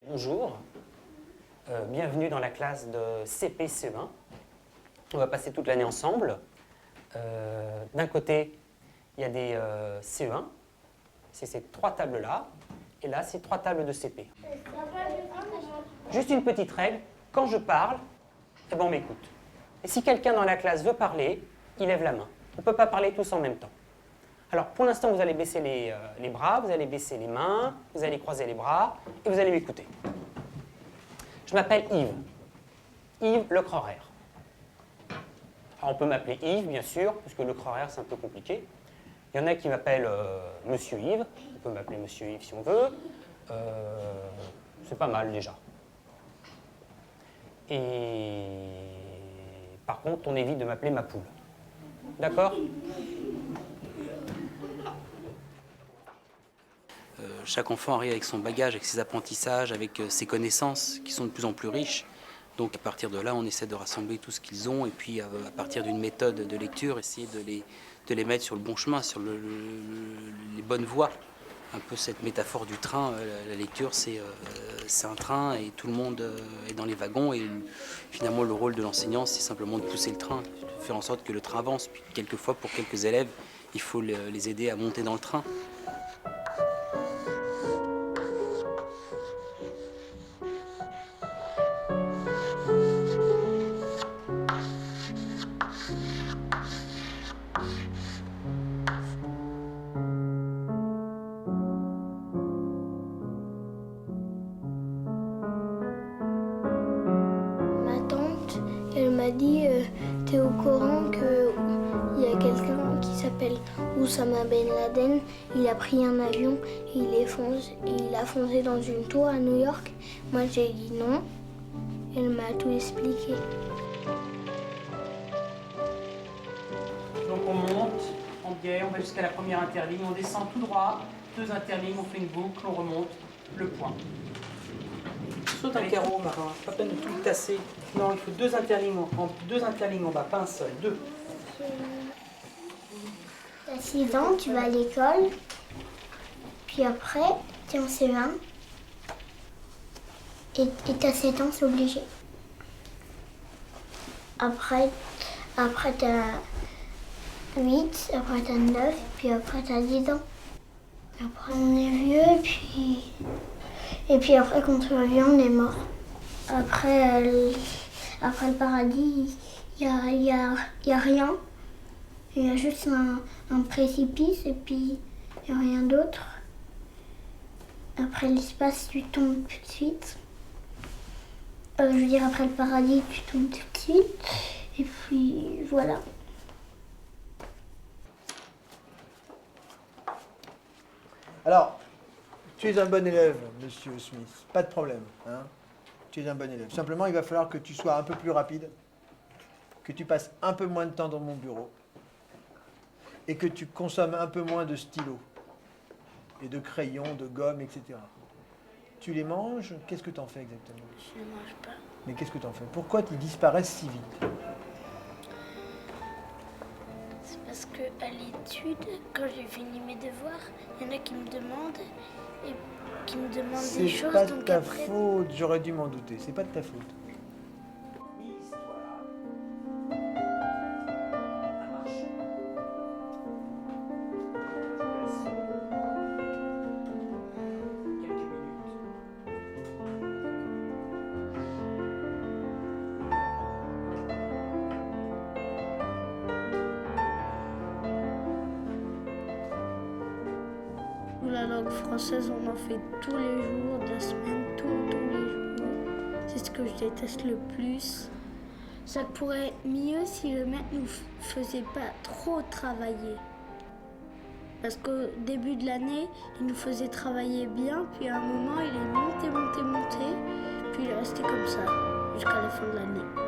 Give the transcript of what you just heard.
Bonjour, bienvenue dans la classe de CP-CE1. On va passer toute l'année ensemble. D'un côté, il y a des CE1, c'est ces trois tables-là, et là, c'est trois tables de CP. Juste une petite règle, quand je parle, eh ben, on m'écoute. Et si quelqu'un dans la classe veut parler, il lève la main. On ne peut pas parler tous en même temps. Alors, pour l'instant, vous allez baisser les bras, vous allez baisser les mains, vous allez croiser les bras, et vous allez m'écouter. Je m'appelle Yves. Yves Lecrorer. Alors, on peut m'appeler Yves, bien sûr, parce que Lecrorer, c'est un peu compliqué. Il y en a qui m'appellent Monsieur Yves. On peut m'appeler Monsieur Yves si on veut. C'est pas mal, déjà. Et par contre, on évite de m'appeler ma poule. D'accord ? Chaque enfant arrive avec son bagage, avec ses apprentissages, avec ses connaissances qui sont de plus en plus riches. Donc à partir de là, on essaie de rassembler tout ce qu'ils ont et puis à partir d'une méthode de lecture, essayer de les mettre sur le bon chemin, sur les bonnes voies. Un peu cette métaphore du train, la lecture c'est un train et tout le monde est dans les wagons et finalement le rôle de l'enseignant c'est simplement de pousser le train, de faire en sorte que le train avance. Puis quelquefois pour quelques élèves, il faut les aider à monter dans le train. Elle m'a dit, t'es au courant qu'il y a quelqu'un qui s'appelle Oussama Ben Laden, il a pris un avion et il a foncé dans une tour à New York. Moi j'ai dit non, elle m'a tout expliqué. Donc on monte en biais, on va jusqu'à la première interligne, on descend tout droit, deux interlignes, on fait une boucle, on remonte le point. Saute un carreau marin, pas peine de tout le tasser. Non, il faut deux interlignes en bas, pas un seul, deux. T'as 6 ans, tu vas à l'école, puis après, t'es en CE1, et t'as 7 ans, c'est obligé. Après t'as 8, après t'as 9, puis après t'as 10 ans. Après on est vieux, et puis après quand on revient, on est mort. Après le paradis, il y a rien. Il y a juste un précipice et puis il n'y a rien d'autre. Après l'espace, tu tombes tout de suite. Je veux dire, après le paradis, tu tombes tout de suite. Et puis voilà. Alors, tu es un bon élève, monsieur Smith, pas de problème. Hein, tu es un bon élève. Simplement, il va falloir que tu sois un peu plus rapide, que tu passes un peu moins de temps dans mon bureau et que tu consommes un peu moins de stylos et de crayons, de gomme, etc. Tu les manges, qu'est-ce que tu en fais exactement? Je ne mange pas. Mais qu'est-ce que tu en fais? Pourquoi ils disparaissent si vite? C'est parce qu'à l'étude, quand j'ai fini mes devoirs, il y en a qui me demandent des choses. C'est pas de donc ta après... faute, j'aurais dû m'en douter, c'est pas de ta faute. La langue française, on en fait tous les jours, de la semaine, tous les jours. C'est ce que je déteste le plus. Ça pourrait être mieux si le maître nous faisait pas trop travailler. Parce qu'au début de l'année, il nous faisait travailler bien, puis à un moment, il est monté, puis il est resté comme ça jusqu'à la fin de l'année.